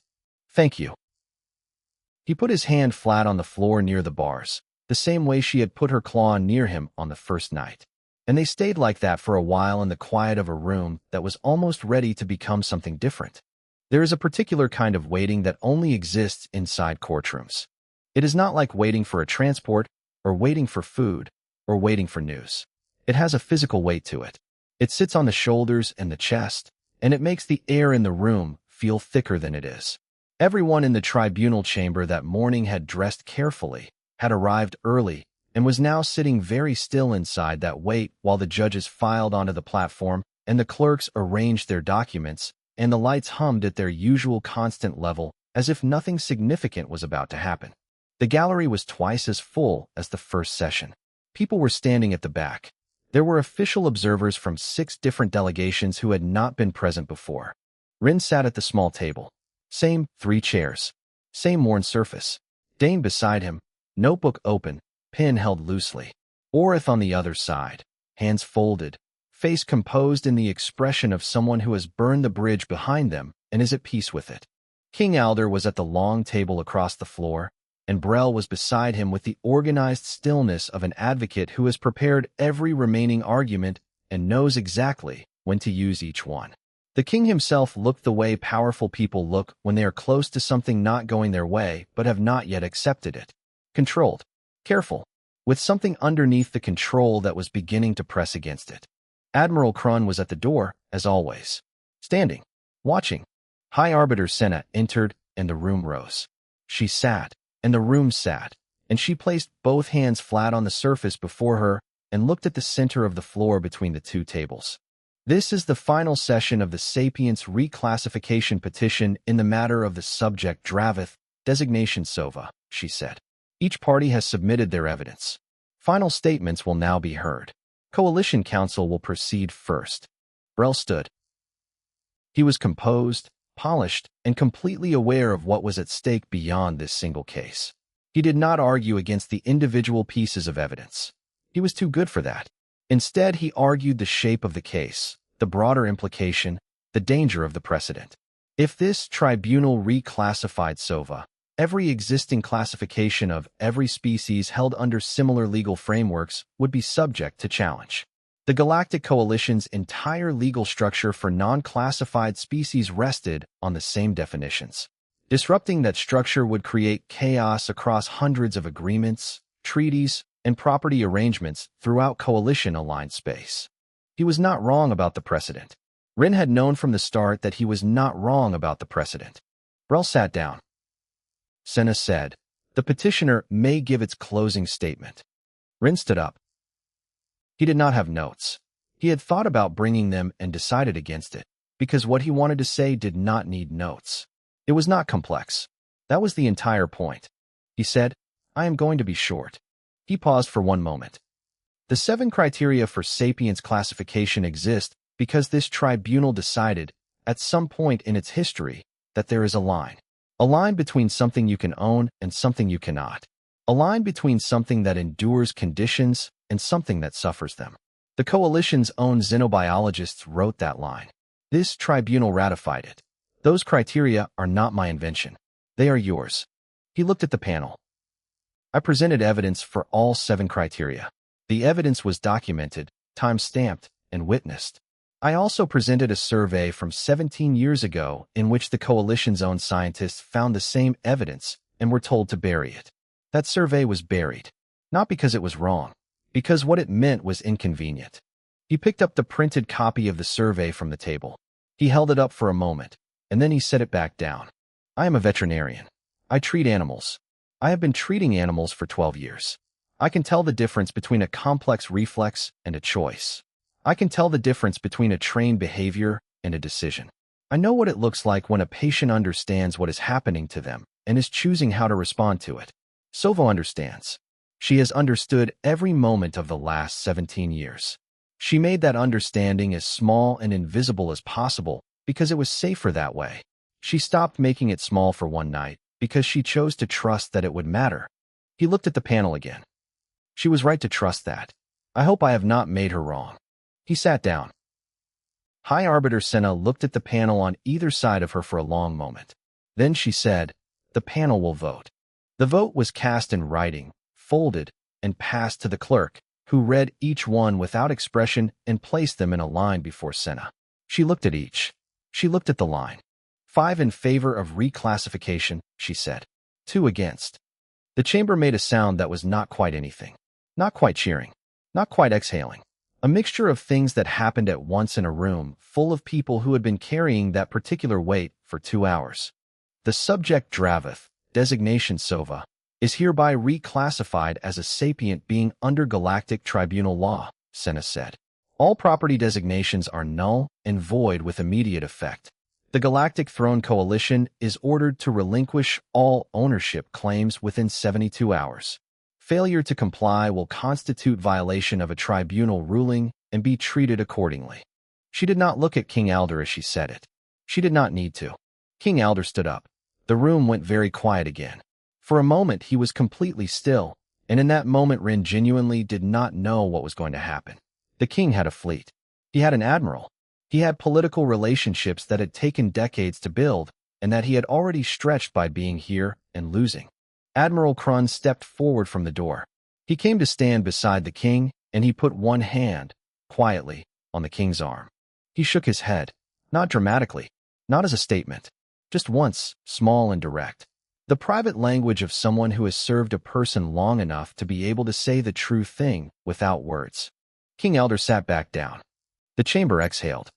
"Thank you." He put his hand flat on the floor near the bars, the same way she had put her claw near him on the first night. And they stayed like that for a while in the quiet of a room that was almost ready to become something different. There is a particular kind of waiting that only exists inside courtrooms. It is not like waiting for a transport, or waiting for food, or waiting for news. It has a physical weight to it. It sits on the shoulders and the chest, and it makes the air in the room feel thicker than it is. Everyone in the tribunal chamber that morning had dressed carefully, had arrived early, and was now sitting very still inside that wait while the judges filed onto the platform and the clerks arranged their documents, and the lights hummed at their usual constant level as if nothing significant was about to happen. The gallery was twice as full as the first session. People were standing at the back. There were official observers from 6 different delegations who had not been present before. Rin sat at the small table. Same 3 chairs. Same worn surface. Dane beside him, notebook open, pen held loosely. Orith on the other side, hands folded, face composed in the expression of someone who has burned the bridge behind them and is at peace with it. King Alder was at the long table across the floor, and Brel was beside him with the organized stillness of an advocate who has prepared every remaining argument and knows exactly when to use each one. The king himself looked the way powerful people look when they are close to something not going their way but have not yet accepted it. Controlled, careful, with something underneath the control that was beginning to press against it. Admiral Krun was at the door, as always. Standing, watching. High Arbiter Senna entered, and the room rose. She sat, and the room sat, and she placed both hands flat on the surface before her and looked at the center of the floor between the 2 tables. This is the final session of the Sapience reclassification petition in the matter of the subject Dravith, designation Sova, she said. Each party has submitted their evidence. Final statements will now be heard. Coalition Council will proceed first. Brel stood. He was composed, polished, and completely aware of what was at stake beyond this single case. He did not argue against the individual pieces of evidence. He was too good for that. Instead, he argued the shape of the case, the broader implication, the danger of the precedent. If this tribunal reclassified Sova, every existing classification of every species held under similar legal frameworks would be subject to challenge. The Galactic Coalition's entire legal structure for non-classified species rested on the same definitions. Disrupting that structure would create chaos across hundreds of agreements, treaties, and property arrangements throughout coalition-aligned space. He was not wrong about the precedent. Rin had known from the start that he was not wrong about the precedent. Brel sat down. Senna said, "The petitioner may give its closing statement." Rin stood up. He did not have notes. He had thought about bringing them and decided against it, because what he wanted to say did not need notes. It was not complex. That was the entire point. He said, "I am going to be short." He paused for one moment. The 7 criteria for sapience classification exist because this tribunal decided, at some point in its history, that there is a line. A line between something you can own and something you cannot. A line between something that endures conditions and something that suffers them. The coalition's own xenobiologists wrote that line. This tribunal ratified it. Those criteria are not my invention. They are yours. He looked at the panel. I presented evidence for all 7 criteria. The evidence was documented, time-stamped, and witnessed. I also presented a survey from 17 years ago in which the coalition's own scientists found the same evidence and were told to bury it. That survey was buried. Not because it was wrong, because what it meant was inconvenient. He picked up the printed copy of the survey from the table. He held it up for a moment, and then he set it back down. I am a veterinarian. I treat animals. I have been treating animals for 12 years. I can tell the difference between a complex reflex and a choice. I can tell the difference between a trained behavior and a decision. I know what it looks like when a patient understands what is happening to them and is choosing how to respond to it. Sovo understands. She has understood every moment of the last 17 years. She made that understanding as small and invisible as possible because it was safer that way. She stopped making it small for one night because she chose to trust that it would matter. He looked at the panel again. She was right to trust that. I hope I have not made her wrong. He sat down. High Arbiter Senna looked at the panel on either side of her for a long moment. Then she said, "The panel will vote." The vote was cast in writing, folded, and passed to the clerk, who read each one without expression and placed them in a line before Senna. She looked at each. She looked at the line. 5 in favor of reclassification, she said. 2 against. The chamber made a sound that was not quite anything. Not quite cheering. Not quite exhaling. A mixture of things that happened at once in a room full of people who had been carrying that particular weight for 2 hours. The subject Dravith, designation Sova, is hereby reclassified as a sapient being under Galactic Tribunal law, Senna said. All property designations are null and void with immediate effect. The Galactic Throne Coalition is ordered to relinquish all ownership claims within 72 hours. Failure to comply will constitute violation of a tribunal ruling and be treated accordingly. She did not look at King Alder as she said it. She did not need to. King Alder stood up. The room went very quiet again. For a moment he was completely still, and in that moment Rin genuinely did not know what was going to happen. The king had a fleet. He had an admiral. He had political relationships that had taken decades to build, and that he had already stretched by being here and losing. Admiral Krun stepped forward from the door. He came to stand beside the king, and he put one hand, quietly, on the king's arm. He shook his head, not dramatically, not as a statement, just once, small and direct. The private language of someone who has served a person long enough to be able to say the true thing without words. King Elder sat back down. The chamber exhaled.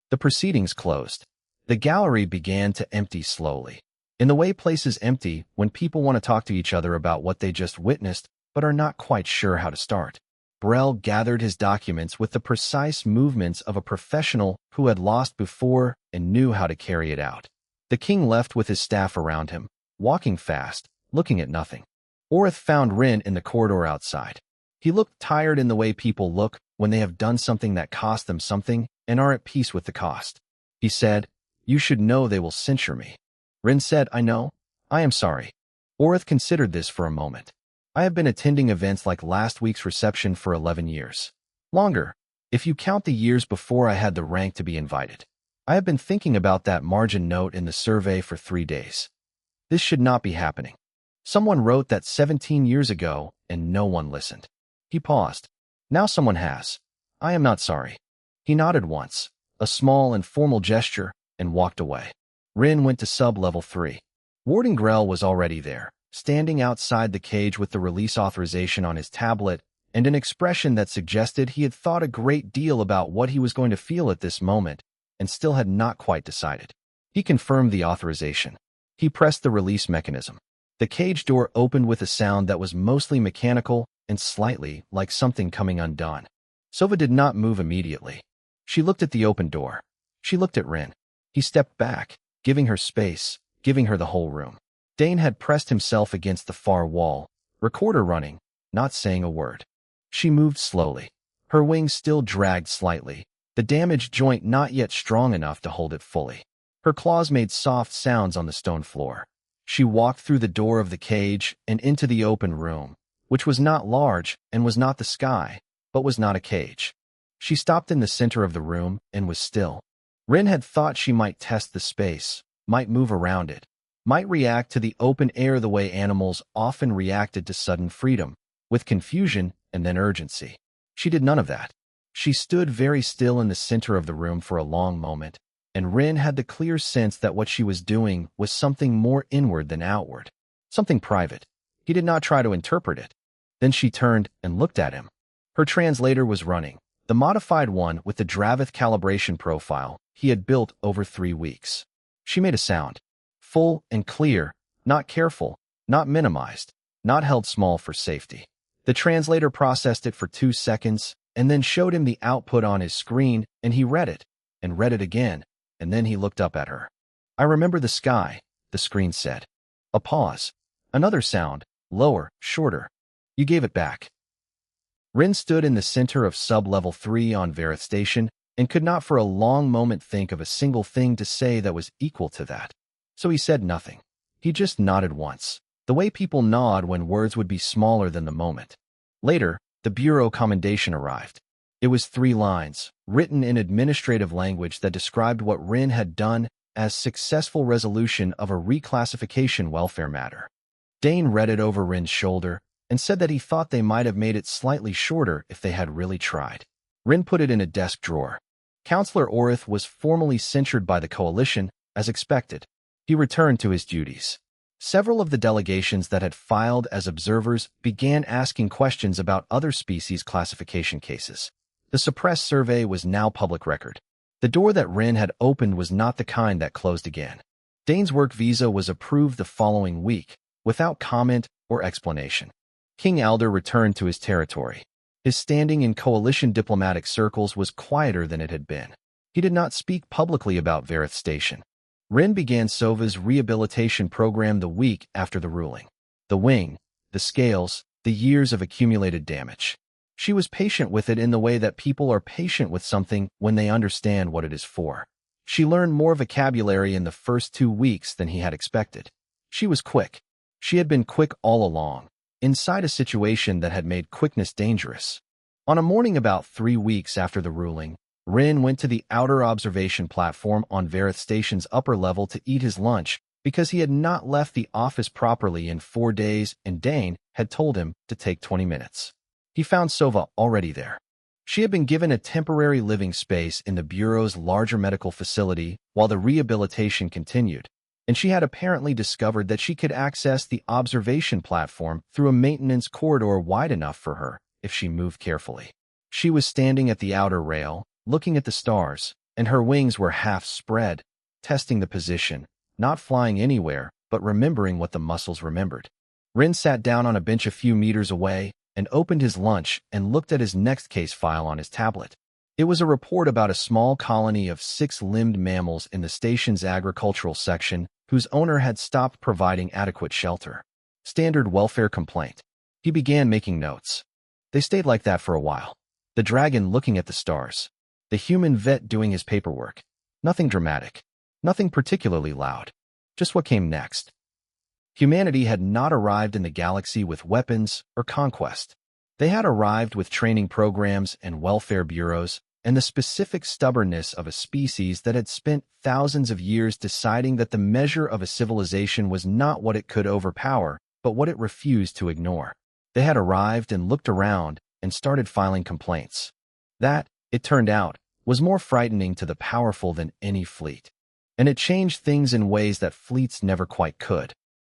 The proceedings closed. The gallery began to empty slowly. In the way places empty when people want to talk to each other about what they just witnessed but are not quite sure how to start. Burrell gathered his documents with the precise movements of a professional who had lost before and knew how to carry it out. The king left with his staff around him, walking fast, looking at nothing. Orith found Rin in the corridor outside. He looked tired in the way people look when they have done something that cost them something and are at peace with the cost. He said, "You should know they will censure me." Rin said, "I know. I am sorry." Orith considered this for a moment. "I have been attending events like last week's reception for 11 years. Longer, if you count the years before I had the rank to be invited. I have been thinking about that margin note in the survey for 3 days. This should not be happening. Someone wrote that 17 years ago, and no one listened." He paused. "Now someone has. I am not sorry." He nodded once, a small and formal gesture, and walked away. Rin went to sub-level 3. Warden Grell was already there, standing outside the cage with the release authorization on his tablet and an expression that suggested he had thought a great deal about what he was going to feel at this moment and still had not quite decided. He confirmed the authorization. He pressed the release mechanism. The cage door opened with a sound that was mostly mechanical and slightly like something coming undone. Sova did not move immediately. She looked at the open door. She looked at Rin. He stepped back, giving her space, giving her the whole room. Dane had pressed himself against the far wall, recorder running, not saying a word. She moved slowly. Her wings still dragged slightly, the damaged joint not yet strong enough to hold it fully. Her claws made soft sounds on the stone floor. She walked through the door of the cage and into the open room, which was not large and was not the sky, but was not a cage. She stopped in the center of the room and was still. Rin had thought she might test the space, might move around it, might react to the open air the way animals often reacted to sudden freedom, with confusion and then urgency. She did none of that. She stood very still in the center of the room for a long moment, and Rin had the clear sense that what she was doing was something more inward than outward, something private. He did not try to interpret it. Then she turned and looked at him. Her translator was running, the modified one with the Dravith calibration profile he had built over 3 weeks. She made a sound. Full and clear, not careful, not minimized, not held small for safety. The translator processed it for 2 seconds and then showed him the output on his screen, and he read it, and read it again, and then he looked up at her. "I remember the sky," the screen said. A pause. Another sound, lower, shorter. "You gave it back." Rin stood in the center of sub-level 3 on Varith Station and could not for a long moment think of a single thing to say that was equal to that. So he said nothing. He just nodded once, the way people nod when words would be smaller than the moment. Later, the Bureau commendation arrived. It was 3 lines, written in administrative language that described what Rin had done as successful resolution of a reclassification welfare matter. Dane read it over Rin's shoulder and said that he thought they might have made it slightly shorter if they had really tried. Rin put it in a desk drawer. Counselor Orith was formally censured by the coalition, as expected. He returned to his duties. Several of the delegations that had filed as observers began asking questions about other species classification cases. The suppressed survey was now public record. The door that Rin had opened was not the kind that closed again. Dane's work visa was approved the following week, without comment or explanation. King Alder returned to his territory. His standing in coalition diplomatic circles was quieter than it had been. He did not speak publicly about Varith Station. Rin began Sova's rehabilitation program the week after the ruling. The wing, the scales, the years of accumulated damage. She was patient with it in the way that people are patient with something when they understand what it is for. She learned more vocabulary in the first 2 weeks than he had expected. She was quick. She had been quick all along, inside a situation that had made quickness dangerous. On a morning about 3 weeks after the ruling, Rin went to the outer observation platform on Vareth Station's upper level to eat his lunch because he had not left the office properly in 4 days and Dane had told him to take 20 minutes. He found Sova already there. She had been given a temporary living space in the Bureau's larger medical facility while the rehabilitation continued, and she had apparently discovered that she could access the observation platform through a maintenance corridor wide enough for her if she moved carefully. She was standing at the outer rail, looking at the stars, and her wings were half spread, testing the position, not flying anywhere, but remembering what the muscles remembered. Rin sat down on a bench a few meters away and opened his lunch and looked at his next case file on his tablet. It was a report about a small colony of 6-limbed mammals in the station's agricultural section whose owner had stopped providing adequate shelter. Standard welfare complaint. He began making notes. They stayed like that for a while. The dragon looking at the stars. The human vet doing his paperwork. Nothing dramatic. Nothing particularly loud. Just what came next. Humanity had not arrived in the galaxy with weapons or conquest. They had arrived with training programs and welfare bureaus and the specific stubbornness of a species that had spent thousands of years deciding that the measure of a civilization was not what it could overpower, but what it refused to ignore. They had arrived and looked around and started filing complaints. That, it turned out, was more frightening to the powerful than any fleet. And it changed things in ways that fleets never quite could.